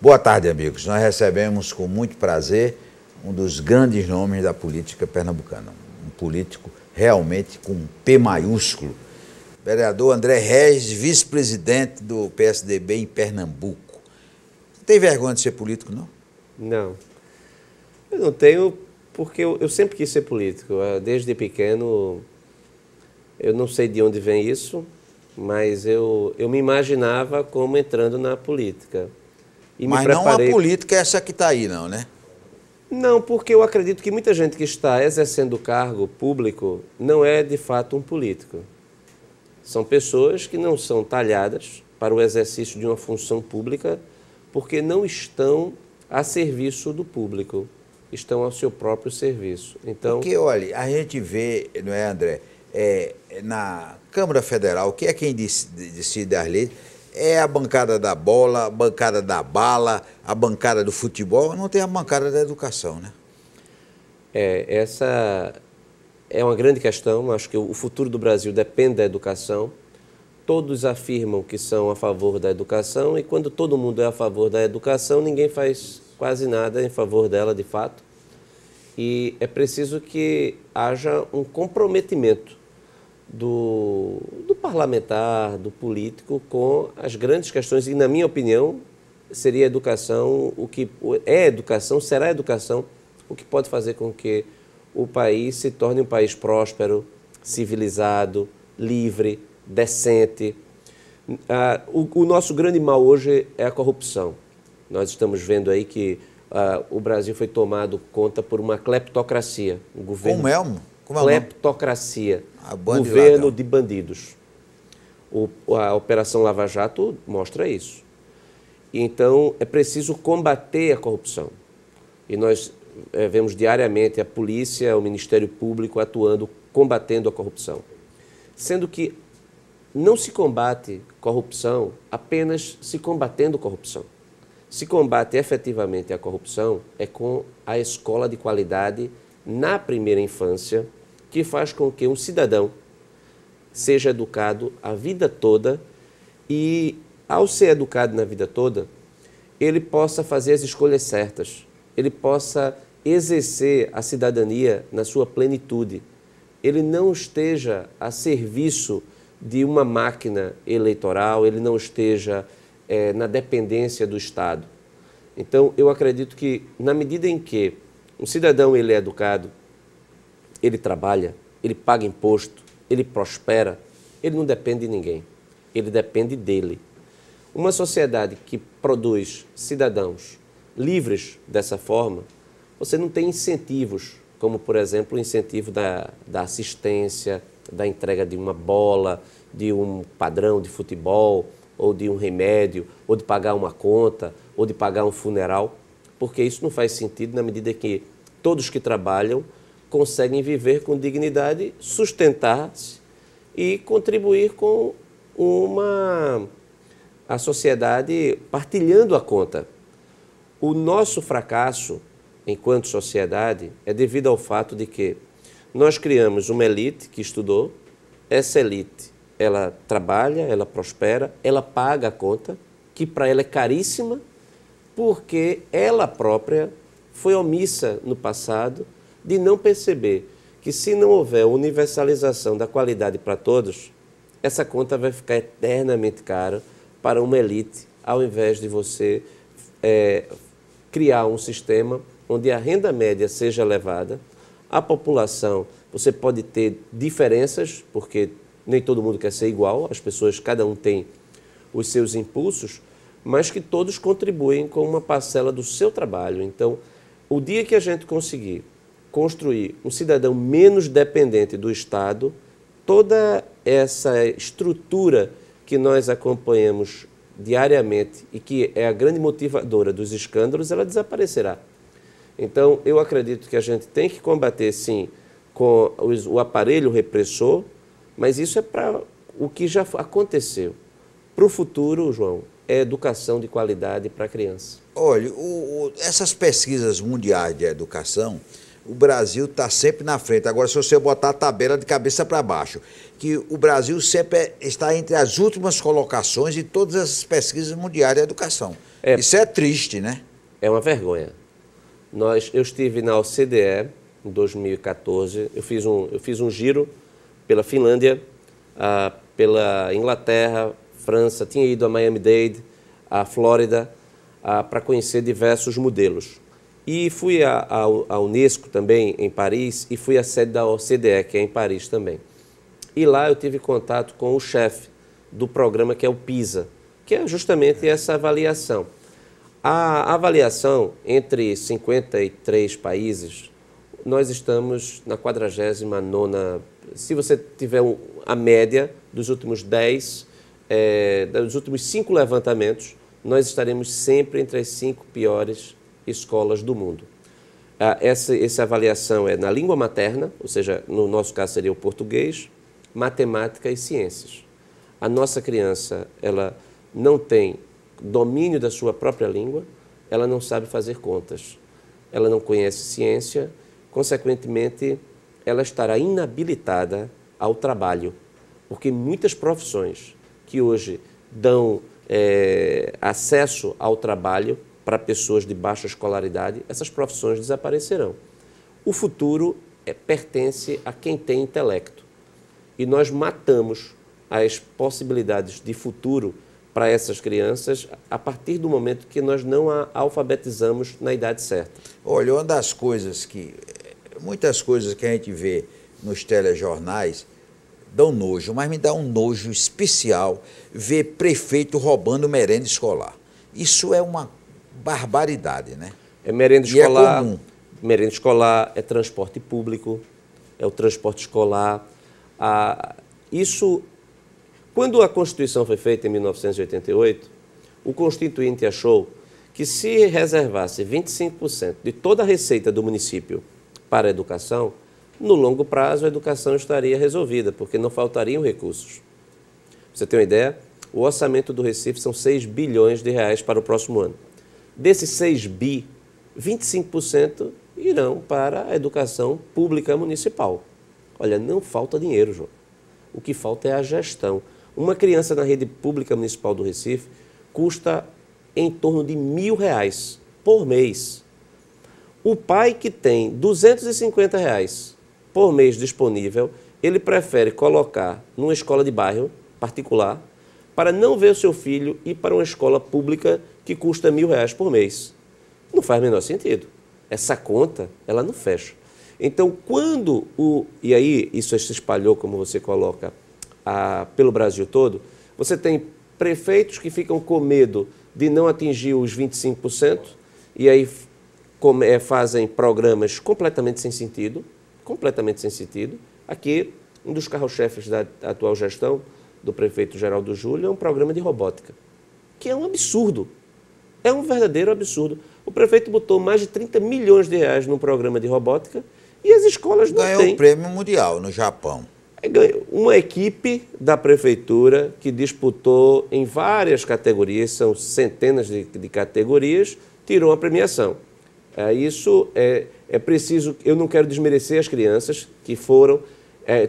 Boa tarde, amigos. Nós recebemos com muito prazer um dos grandes nomes da política pernambucana, um político realmente com um P maiúsculo, vereador André Regis, vice-presidente do PSDB em Pernambuco. Não tem vergonha de ser político, não? Não. Eu não tenho, porque eu sempre quis ser político. Desde pequeno, eu não sei de onde vem isso, mas eu me imaginava como entrando na política. E mas me preparei... não a política é essa que está aí, não, né? Não, porque eu acredito que muita gente que está exercendo cargo público não é, de fato, um político. São pessoas que não são talhadas para o exercício de uma função pública porque não estão a serviço do público, estão ao seu próprio serviço. Então, porque, olha, a gente vê, não é, André, na Câmara Federal, que é quem decide as leis, é a bancada da bola, a bancada da bala, a bancada do futebol, não tem a bancada da educação, né? Essa é uma grande questão. Acho que o futuro do Brasil depende da educação. Todos afirmam que são a favor da educação e quando todo mundo é a favor da educação, ninguém faz quase nada em favor dela, de fato. E é preciso que haja um comprometimento do parlamentar, do político, com as grandes questões. E, na minha opinião, seria a educação, o que é educação, será a educação, o que pode fazer com que o país se torne um país próspero, civilizado, livre, decente. O nosso grande mal hoje é a corrupção. Nós estamos vendo aí que o Brasil foi tomado conta por uma cleptocracia. Um governo, Como é cleptocracia, governo de bandidos. A Operação Lava Jato mostra isso. E, então, é preciso combater a corrupção. E nós vemos diariamente a polícia, o Ministério Público atuando, combatendo a corrupção. Sendo que não se combate corrupção apenas se combatendo corrupção. Se combate efetivamente a corrupção é com a escola de qualidade na primeira infância, que faz com que um cidadão seja educado a vida toda e, ao ser educado na vida toda, ele possa fazer as escolhas certas, ele possa exercer a cidadania na sua plenitude, ele não esteja a serviço de uma máquina eleitoral, ele não esteja na dependência do Estado. Então, eu acredito que, na medida em que um cidadão ele é educado, ele trabalha, ele paga imposto, ele prospera, ele não depende de ninguém, ele depende dele. Uma sociedade que produz cidadãos livres dessa forma, você não tem incentivos, como, por exemplo, o incentivo da assistência, da entrega de uma bola, de um padrão de futebol, ou de um remédio, ou de pagar uma conta, ou de pagar um funeral, porque isso não faz sentido na medida que todos que trabalham conseguem viver com dignidade, sustentar-se e contribuir com a sociedade partilhando a conta. O nosso fracasso, enquanto sociedade, é devido ao fato de que nós criamos uma elite que estudou, essa elite, ela trabalha, ela prospera, ela paga a conta, que para ela é caríssima, porque ela própria foi omissa no passado de não perceber que se não houver universalização da qualidade para todos, essa conta vai ficar eternamente cara para uma elite, ao invés de você criar um sistema onde a renda média seja elevada, a população, você pode ter diferenças, porque nem todo mundo quer ser igual, as pessoas, cada um tem os seus impulsos, mas que todos contribuem com uma parcela do seu trabalho. Então, o dia que a gente conseguir construir um cidadão menos dependente do Estado, toda essa estrutura que nós acompanhamos diariamente e que é a grande motivadora dos escândalos, ela desaparecerá. Então, eu acredito que a gente tem que combater, sim, com o aparelho repressor, mas isso é para o que já aconteceu. Para o futuro, João, é educação de qualidade para a criança. Olha, essas pesquisas mundiais de educação o Brasil está sempre na frente. Agora, se você botar a tabela de cabeça para baixo, que o Brasil sempre está entre as últimas colocações de todas as pesquisas mundiais de educação. Isso é triste, né? É uma vergonha. Eu estive na OCDE em 2014, eu fiz um giro pela Finlândia, pela Inglaterra, França, tinha ido a Miami-Dade, a Flórida, para conhecer diversos modelos. E fui à Unesco também, em Paris, e fui à sede da OCDE, que é em Paris também. E lá eu tive contato com o chefe do programa, que é o PISA, que é justamente essa avaliação. A avaliação entre 53 países, nós estamos na 49ª, se você tiver a média dos últimos 5 levantamentos, nós estaremos sempre entre as 5 piores escolas do mundo. Essa avaliação é na língua materna, ou seja, no nosso caso seria o português, matemática e ciências. A nossa criança, ela não tem domínio da sua própria língua, ela não sabe fazer contas, ela não conhece ciência, consequentemente, ela estará inabilitada ao trabalho, porque muitas profissões que hoje dão acesso ao trabalho para pessoas de baixa escolaridade, essas profissões desaparecerão. O futuro pertence a quem tem intelecto. E nós matamos as possibilidades de futuro para essas crianças a partir do momento que nós não a alfabetizamos na idade certa. Olha, uma das coisas muitas coisas que a gente vê nos telejornais dão nojo, mas me dá um nojo especial ver prefeito roubando merenda escolar. Isso é uma barbaridade, né? É merenda escolar, é comum. Merenda escolar, é transporte público, é o transporte escolar. Isso, quando a Constituição foi feita em 1988, o Constituinte achou que se reservasse 25% de toda a receita do município para a educação, no longo prazo a educação estaria resolvida, porque não faltariam recursos. Pra você ter uma ideia, o orçamento do Recife são 6 bilhões de reais para o próximo ano. Desses 6 bi, 25% irão para a educação pública municipal. Olha, não falta dinheiro, João. O que falta é a gestão. Uma criança na rede pública municipal do Recife custa em torno de R$1.000 por mês. O pai que tem R$250 por mês disponível, ele prefere colocar numa escola de bairro particular para não ver o seu filho ir para uma escola pública que custa R$1.000 por mês. Não faz o menor sentido. Essa conta, ela não fecha. Então, e aí isso se espalhou, como você coloca, pelo Brasil todo, você tem prefeitos que ficam com medo de não atingir os 25%, e aí fazem programas completamente sem sentido. Aqui, um dos carro-chefes da atual gestão, do prefeito Geraldo Júlio, é um programa de robótica, que é um absurdo. É um verdadeiro absurdo. O prefeito botou mais de 30 milhões de reais num programa de robótica e as escolas não têm. Ganhou o prêmio mundial no Japão. Uma equipe da prefeitura que disputou em várias categorias, são centenas de categorias, tirou a premiação. Isso é preciso. Eu não quero desmerecer as crianças que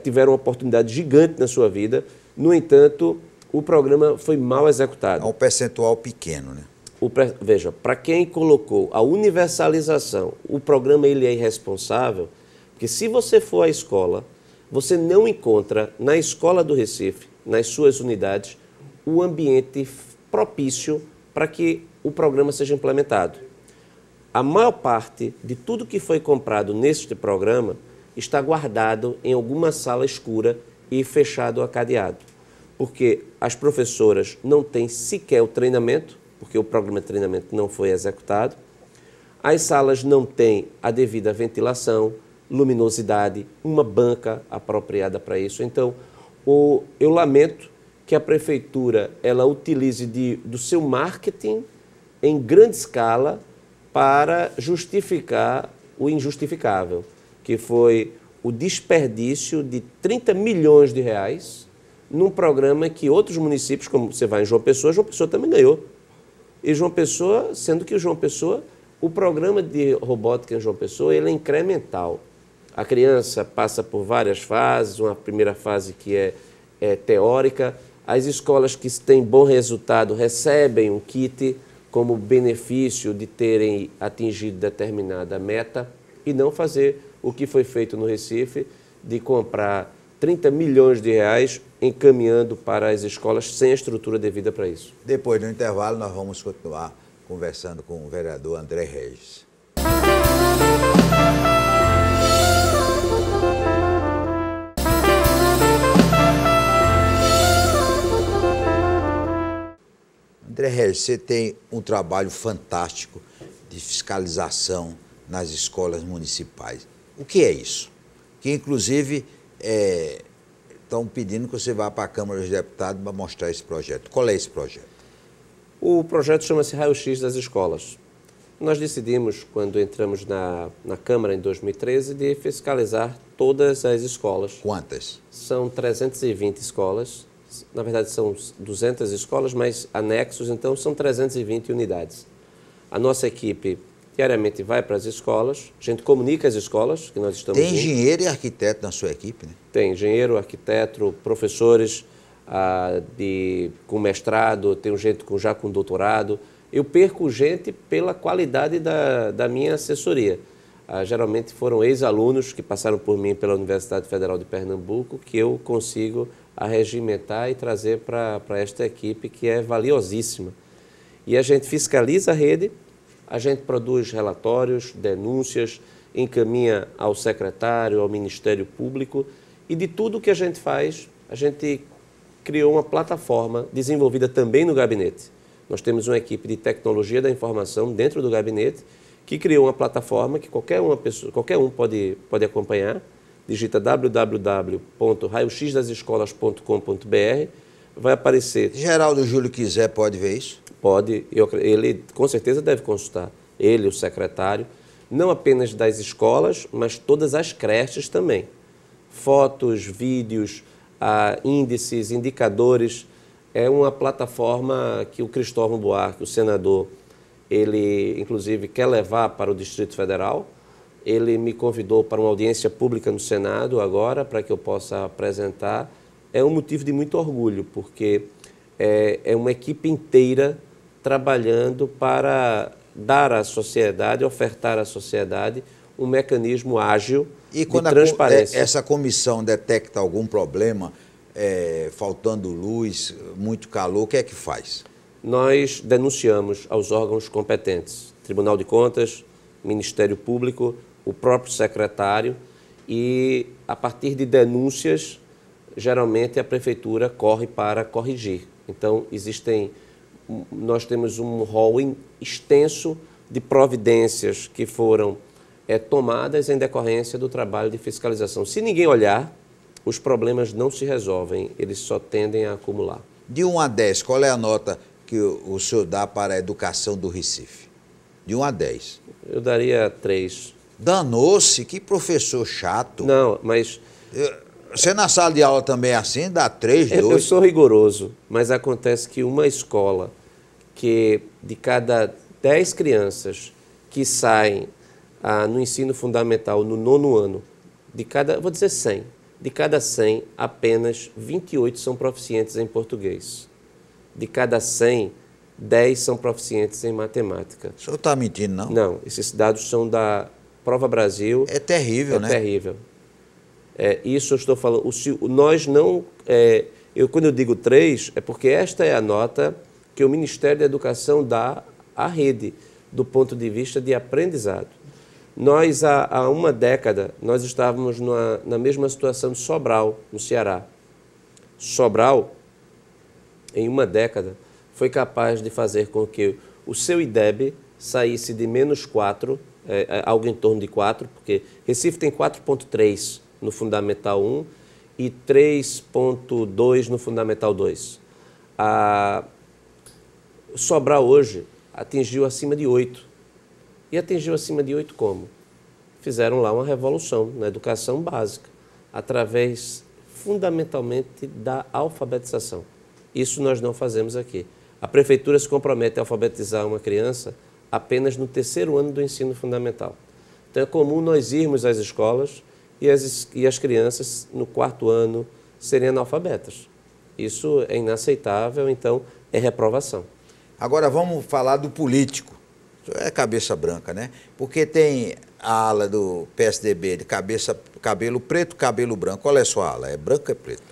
tiveram uma oportunidade gigante na sua vida. No entanto, o programa foi mal executado. É um percentual pequeno, né? Veja, para quem colocou a universalização, o programa ele é irresponsável, porque se você for à escola, você não encontra na escola do Recife, nas suas unidades, o ambiente propício para que o programa seja implementado. A maior parte de tudo que foi comprado neste programa está guardado em alguma sala escura e fechado a cadeado, porque as professoras não têm sequer o treinamento, porque o programa de treinamento não foi executado, as salas não têm a devida ventilação, luminosidade, uma banca apropriada para isso. Então, eu lamento que a prefeitura ela utilize do seu marketing em grande escala para justificar o injustificável, que foi o desperdício de 30 milhões de reais num programa que outros municípios, como você vai em João Pessoa também ganhou. E João Pessoa, sendo que o João Pessoa O programa de robótica em João Pessoa ele é incremental. A criança passa por várias fases, uma primeira fase que é teórica. As escolas que têm bom resultado recebem um kit como benefício de terem atingido determinada meta e não fazer o que foi feito no Recife, de comprar 30 milhões de reais encaminhando para as escolas sem estrutura devida para isso. Depois do intervalo, nós vamos continuar conversando com o vereador André Regis. André Regis, você tem um trabalho fantástico de fiscalização nas escolas municipais. O que é isso? Que, inclusive, estão pedindo que você vá para a Câmara dos Deputados para mostrar esse projeto. Qual é esse projeto? O projeto chama-se Raio-X das Escolas. Nós decidimos, quando entramos na Câmara em 2013, de fiscalizar todas as escolas. Quantas? São 320 escolas. Na verdade, são 200 escolas, mas anexos, então são 320 unidades. A nossa equipe diariamente vai para as escolas, a gente comunica as escolas que nós estamos Tem engenheiro e arquiteto na sua equipe, né? Tem engenheiro, arquiteto, professores com mestrado, tenho gente já com doutorado. Eu perco gente pela qualidade da minha assessoria. Geralmente foram ex-alunos que passaram por mim pela Universidade Federal de Pernambuco que eu consigo arregimentar e trazer para esta equipe que é valiosíssima. E a gente fiscaliza a rede, a gente produz relatórios, denúncias, encaminha ao secretário, ao Ministério Público e de tudo que a gente faz, a gente criou uma plataforma desenvolvida também no gabinete. Nós temos uma equipe de tecnologia da informação dentro do gabinete que criou uma plataforma que qualquer um pode acompanhar. Digita www.raioxdasescolas.com.br, vai aparecer. Geraldo Júlio quiser, pode ver isso? Pode, ele com certeza deve consultar, ele, o secretário, não apenas das escolas, mas todas as creches também. Fotos, vídeos, índices, indicadores. É uma plataforma que o Cristóvão Buarque, o senador, ele inclusive quer levar para o Distrito Federal. Ele me convidou para uma audiência pública no Senado agora, para que eu possa apresentar. É um motivo de muito orgulho, porque é uma equipe inteira trabalhando para dar à sociedade, ofertar à sociedade um mecanismo ágil de transparência. E quando essa comissão detecta algum problema, faltando luz, muito calor, o que é que faz? Nós denunciamos aos órgãos competentes, Tribunal de Contas, Ministério Público, o próprio secretário, e a partir de denúncias, geralmente a prefeitura corre para corrigir. Então, nós temos um rol extenso de providências que foram tomadas em decorrência do trabalho de fiscalização. Se ninguém olhar, os problemas não se resolvem, eles só tendem a acumular. De 1 a 10, qual é a nota que o senhor dá para a educação do Recife? De 1 a 10. Eu daria 3. Danou-se, que professor chato. Não, mas... Você na sala de aula também é assim? Dá 3, 2? Eu sou rigoroso, mas acontece que uma escola que de cada 10 crianças que saem no ensino fundamental no 9º ano, vou dizer 100, de cada 100, apenas 28 são proficientes em português. De cada 100, 10 são proficientes em matemática. O senhor está mentindo, não? Não, esses dados são da Prova Brasil. É terrível, né? É terrível. Isso eu estou falando. Nós não... quando eu digo 3, é porque esta é a nota que o Ministério da Educação dá à rede, do ponto de vista de aprendizado. Nós, há uma década, nós estávamos na mesma situação de Sobral, no Ceará. Sobral, em uma década, foi capaz de fazer com que o seu IDEB saísse de -4, algo em torno de 4, porque Recife tem 4,3 no Fundamental 1 e 3,2 no Fundamental 2. Sobral hoje atingiu acima de 8. E atingiu acima de 8 como? Fizeram lá uma revolução na educação básica, através, fundamentalmente, da alfabetização. Isso nós não fazemos aqui. A prefeitura se compromete a alfabetizar uma criança apenas no terceiro ano do ensino fundamental. Então é comum nós irmos às escolas e as crianças no quarto ano serem analfabetas. Isso é inaceitável, então é reprovação. Agora vamos falar do político. É cabeça branca, né? Porque tem a ala do PSDB de cabelo preto, cabelo branco. Qual é a sua ala? É branco ou é preto?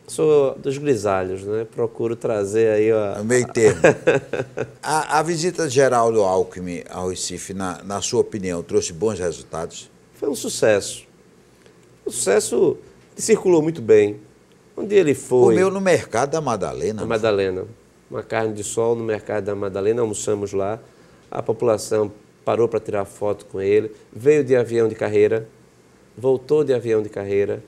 Sou dos grisalhos, né? Procuro trazer aí o meio termo. A visita de Geraldo Alckmin ao Recife, na sua opinião, trouxe bons resultados? Foi um sucesso. O sucesso circulou muito bem. Onde ele foi... Comeu no mercado da Madalena. Na Madalena. Uma carne de sol no mercado da Madalena, almoçamos lá. A população parou para tirar foto com ele. Veio de avião de carreira, voltou de avião de carreira.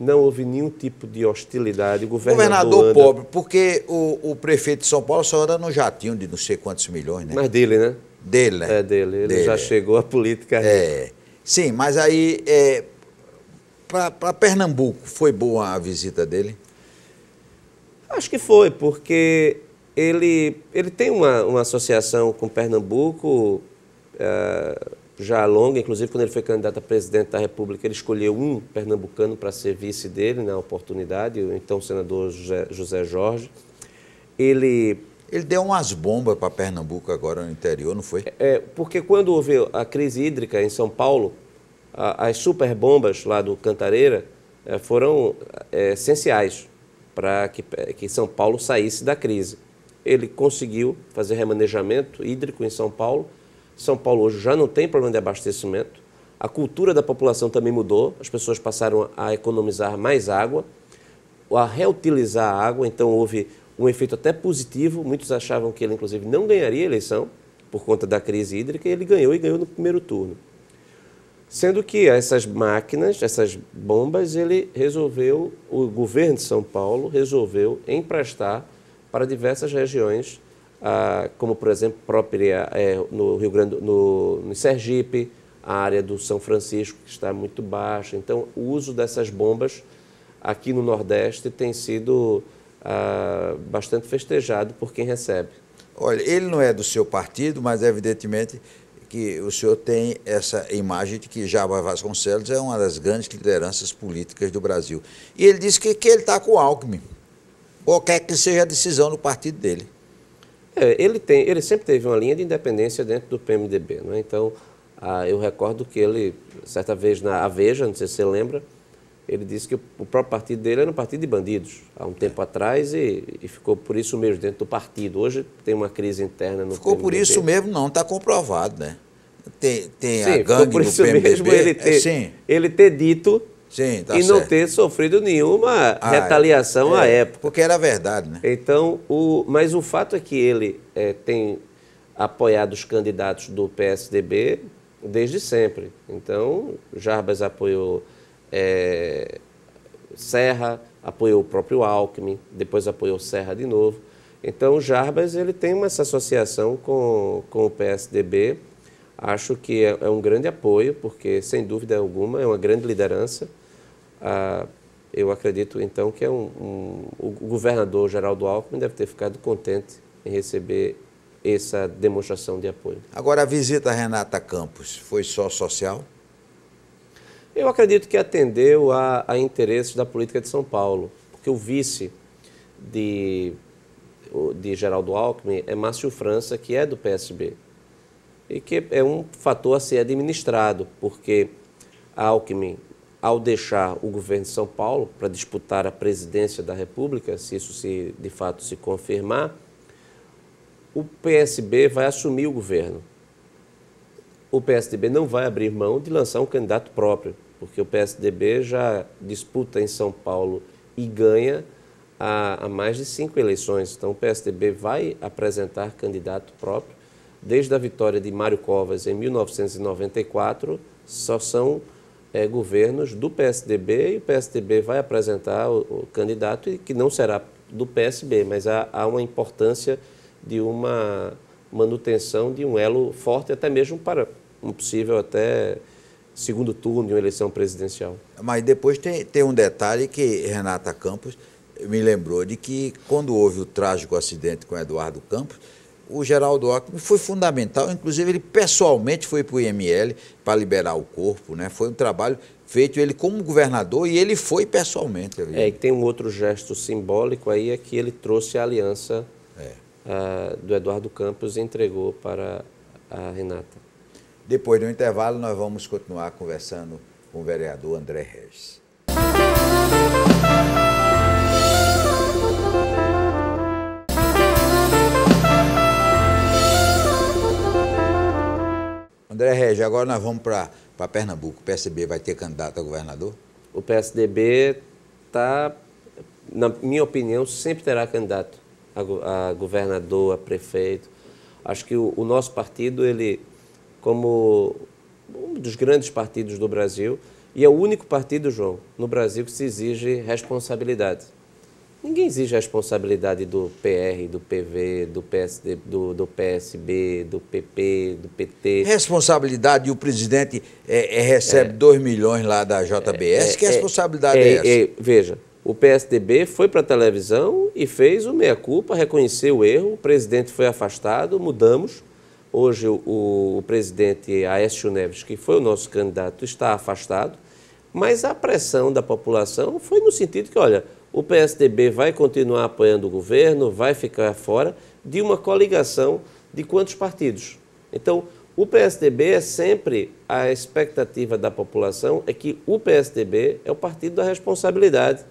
Não houve nenhum tipo de hostilidade. O governador pobre, porque o prefeito de São Paulo só anda no jatinho de não sei quantos milhões, né? Mas dele, né? Dele, né? É dele. Ele já chegou à política. Sim, mas aí, para Pernambuco, foi boa a visita dele? Acho que foi, porque ele tem uma associação com Pernambuco já longa, inclusive quando ele foi candidato a presidente da República, ele escolheu um pernambucano para ser vice dele na oportunidade, o então senador José Jorge. Ele deu umas bombas para Pernambuco agora no interior, não foi? Porque quando houve a crise hídrica em São Paulo, as super bombas lá do Cantareira foram essenciais para que São Paulo saísse da crise. Ele conseguiu fazer remanejamento hídrico em São Paulo. São Paulo hoje já não tem problema de abastecimento. A cultura da população também mudou. As pessoas passaram a economizar mais água, a reutilizar a água. Então houve um efeito até positivo. Muitos achavam que ele, inclusive, não ganharia a eleição por conta da crise hídrica. E ele ganhou no primeiro turno. Sendo que essas máquinas, essas bombas, o governo de São Paulo resolveu emprestar para diversas regiões, como, por exemplo, no Rio Grande, no Sergipe, a área do São Francisco, que está muito baixa. Então, o uso dessas bombas aqui no Nordeste tem sido bastante festejado por quem recebe. Olha, ele não é do seu partido, mas evidentemente que o senhor tem essa imagem de que Jarbas Vasconcelos é uma das grandes lideranças políticas do Brasil. E ele disse que ele está com o Alckmin, qualquer que seja a decisão do partido dele. Ele sempre teve uma linha de independência dentro do PMDB, não é? Então, eu recordo que ele, certa vez na Veja, não sei se você lembra, ele disse que o próprio partido dele era um partido de bandidos, há um tempo atrás, e ficou por isso mesmo dentro do partido. Hoje tem uma crise interna no Ficou PMDB. Por isso mesmo não, está comprovado, né? Tem sim, a gangue por no isso PMDB. Mesmo ele ter dito sim, tá e certo. Não ter sofrido nenhuma retaliação à época. Porque era verdade, né? Então, mas o fato é que ele tem apoiado os candidatos do PSDB desde sempre. Então, Jarbas apoiou Serra, apoiou o próprio Alckmin, depois apoiou Serra de novo. Então, o Jarbas ele tem essa associação com o PSDB. Acho que é um grande apoio, porque, sem dúvida alguma, é uma grande liderança. Eu acredito, então, que o governador Geraldo Alckmin deve ter ficado contente em receber essa demonstração de apoio. Agora, a visita a Renata Campos foi só social? Eu acredito que atendeu a interesses da política de São Paulo, porque o vice de Geraldo Alckmin é Márcio França, que é do PSB, e que é um fator a ser administrado, porque Alckmin, ao deixar o governo de São Paulo para disputar a presidência da República, se isso de fato se confirmar, o PSB vai assumir o governo. O PSDB não vai abrir mão de lançar um candidato próprio, porque o PSDB já disputa em São Paulo e ganha há mais de 5 eleições. Então, o PSDB vai apresentar candidato próprio. Desde a vitória de Mário Covas em 1994, só são governos do PSDB, e o PSDB vai apresentar o candidato, e que não será do PSB, mas há uma importância de uma manutenção de um elo forte, até mesmo para um possível até segundo turno de uma eleição presidencial. Mas depois tem um detalhe que Renata Campos me lembrou de que quando houve o trágico acidente com Eduardo Campos, o Geraldo Alckmin foi fundamental, inclusive ele pessoalmente foi para o IML para liberar o corpo, né? Foi um trabalho feito ele como governador e ele foi pessoalmente. E tem um outro gesto simbólico aí, é que ele trouxe a aliança do Eduardo Campos e entregou para a Renata. Depois do intervalo, nós vamos continuar conversando com o vereador André Regis. André Regis, agora nós vamos para Pernambuco. O PSDB vai ter candidato a governador? O PSDB está, na minha opinião, sempre terá candidato a governador, a prefeito. Acho que o nosso partido, ele, como um dos grandes partidos do Brasil, e é o único partido, João, no Brasil que se exige responsabilidade. Ninguém exige a responsabilidade do PR, do PV, do PSD, do PSB, do PP, do PT. Responsabilidade, e o presidente recebe 2 milhões lá da JBS, que responsabilidade é essa? Veja, o PSDB foi para a televisão e fez o meia-culpa, reconheceu o erro, o presidente foi afastado, mudamos. Hoje o presidente Aécio Neves, que foi o nosso candidato, está afastado, mas a pressão da população foi no sentido que, olha, o PSDB vai continuar apoiando o governo, vai ficar fora de uma coligação de quantos partidos? Então, o PSDB é sempre, a expectativa da população é que o PSDB é o partido da responsabilidade,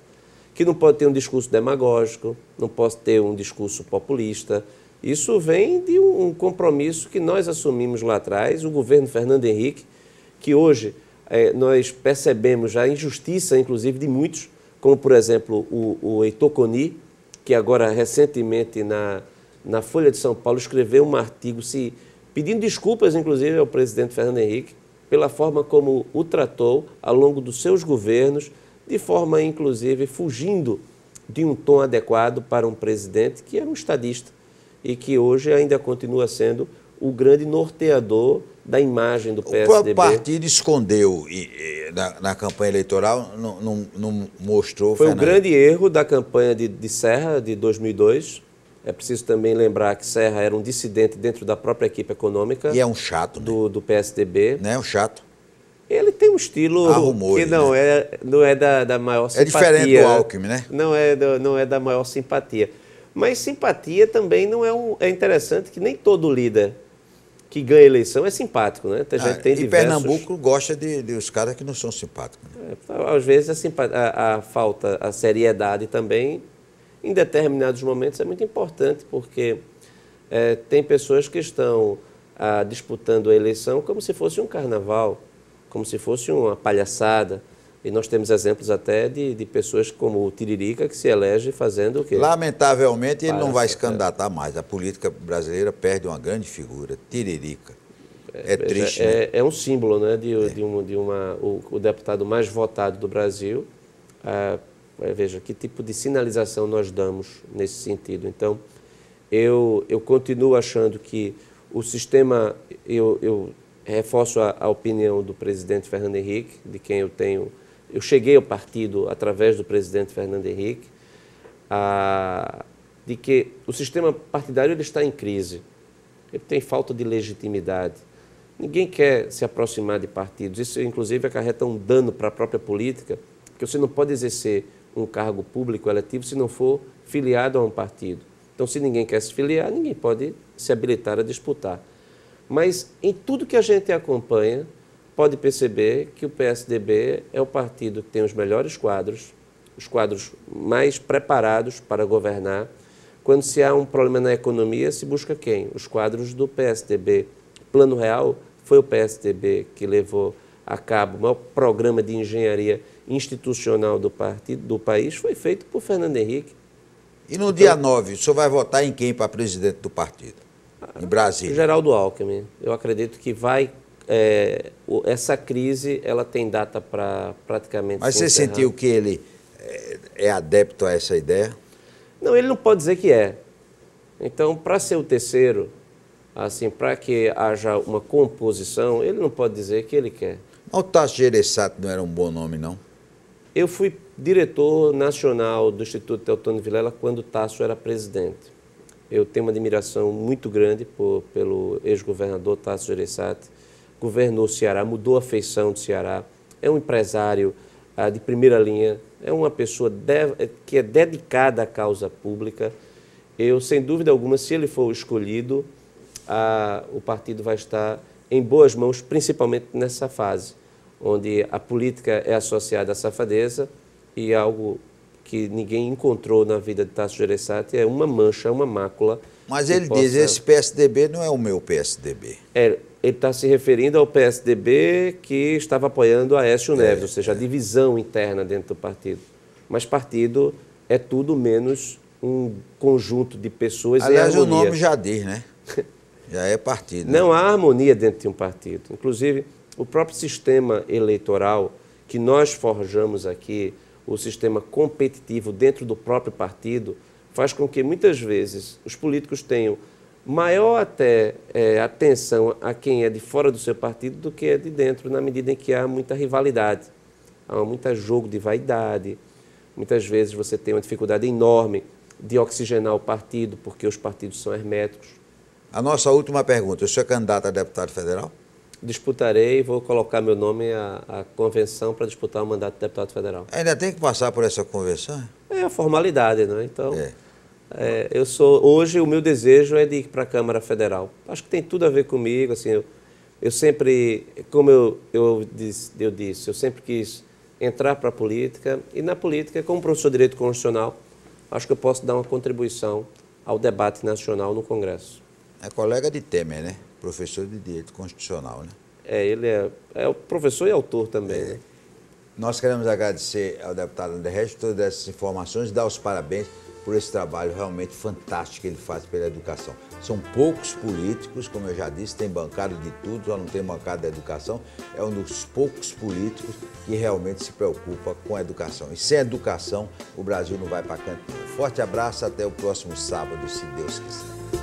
que não pode ter um discurso demagógico, não pode ter um discurso populista. Isso vem de um compromisso que nós assumimos lá atrás, o governo Fernando Henrique, que hoje nós percebemos a injustiça, inclusive, de muitos, como, por exemplo, o Heitor Coni, que agora, recentemente, na Folha de São Paulo, escreveu um artigo pedindo desculpas, inclusive, ao presidente Fernando Henrique, pela forma como o tratou ao longo dos seus governos, de forma, inclusive, fugindo de um tom adequado para um presidente que era um estadista e que hoje ainda continua sendo o grande norteador da imagem do PSDB. O próprio partido escondeu na campanha eleitoral, não mostrou... Foi um grande erro da campanha de Serra, de 2002. É preciso também lembrar que Serra era um dissidente dentro da própria equipe econômica. E é um chato, né? do PSDB. Não é um chato? Ele tem um estilo rumores, que não é da maior simpatia. É diferente do Alckmin, né? Não é da maior simpatia. Mas simpatia também não é interessante, que nem todo líder que ganha eleição é simpático, né? Tem Pernambuco gosta de os caras que não são simpáticos. Né? Às vezes a seriedade também, em determinados momentos, é muito importante, porque tem pessoas que estão disputando a eleição como se fosse um carnaval, como se fosse uma palhaçada. E nós temos exemplos até de pessoas como o Tiririca, que se elege fazendo o quê? Lamentavelmente, ele não vai se candidatar mais. A política brasileira perde uma grande figura, Tiririca. É triste, né? É um símbolo, né, o deputado mais votado do Brasil. Veja, que tipo de sinalização nós damos nesse sentido. Então, eu continuo achando que o sistema... Eu reforço a opinião do presidente Fernando Henrique, de quem eu cheguei ao partido através do presidente Fernando Henrique, de que o sistema partidário ele está em crise, ele tem falta de legitimidade. Ninguém quer se aproximar de partidos. Isso, inclusive, acarreta um dano para a própria política, porque você não pode exercer um cargo público eletivo se não for filiado a um partido. Então, se ninguém quer se filiar, ninguém pode se habilitar a disputar. Mas, em tudo que a gente acompanha, pode perceber que o PSDB é o partido que tem os melhores quadros, os quadros mais preparados para governar. Quando se há um problema na economia, se busca quem? Os quadros do PSDB. Plano Real foi o PSDB que levou a cabo o maior programa de engenharia institucional do país, foi feito por Fernando Henrique. E no dia 9, o senhor vai votar em quem para presidente do partido? Em Brasília? Geraldo Alckmin. Eu acredito que essa crise ela tem data para praticamente... Mas você sentiu que ele é adepto a essa ideia? Não, ele não pode dizer que é. Então, para ser o terceiro, assim, para que haja uma composição, ele não pode dizer que ele quer. O Tasso Gereissati não era um bom nome, não? Eu fui diretor nacional do Instituto Teotônio Vilela quando o Tasso era presidente. Eu tenho uma admiração muito grande pelo ex-governador Tasso Gereissati. Governou o Ceará, mudou a feição do Ceará. É um empresário de primeira linha, é uma pessoa que é dedicada à causa pública. Eu, sem dúvida alguma, se ele for escolhido, o partido vai estar em boas mãos, principalmente nessa fase, onde a política é associada à safadeza e algo que ninguém encontrou na vida de Tasso Gereissati é uma mancha, uma mácula. Mas ele diz, esse PSDB não é o meu PSDB. Ele está se referindo ao PSDB que estava apoiando a Aécio Neves, ou seja, a divisão interna dentro do partido. Mas partido é tudo menos um conjunto de pessoas em harmonia. Aliás, o nome já diz, né? Já é partido. Não há harmonia dentro de um partido. Inclusive, o próprio sistema eleitoral que nós forjamos aqui, o sistema competitivo dentro do próprio partido, faz com que muitas vezes os políticos tenham maior até atenção a quem é de fora do seu partido do que é de dentro, na medida em que há muita rivalidade, há muito jogo de vaidade. Muitas vezes você tem uma dificuldade enorme de oxigenar o partido, porque os partidos são herméticos. A nossa última pergunta, o senhor é candidato a deputado federal? Disputarei e vou colocar meu nome à convenção para disputar o mandato de deputado federal. Ainda tem que passar por essa convenção? É a formalidade, não é? Então, hoje o meu desejo é de ir para a Câmara Federal. Acho que tem tudo a ver comigo, assim, eu sempre, como eu disse, eu sempre quis entrar para a política e na política, como professor de Direito Constitucional, acho que eu posso dar uma contribuição ao debate nacional no Congresso. É colega de Temer, né? Professor de Direito Constitucional, né? Ele é o professor e autor também, né? Nós queremos agradecer ao deputado André Regis todas essas informações e dar os parabéns por esse trabalho realmente fantástico que ele faz pela educação. São poucos políticos, como eu já disse, tem bancada de tudo, só não tem bancada da educação. É um dos poucos políticos que realmente se preocupa com a educação. E sem educação, o Brasil não vai para canto nenhum. Forte abraço, até o próximo sábado, se Deus quiser.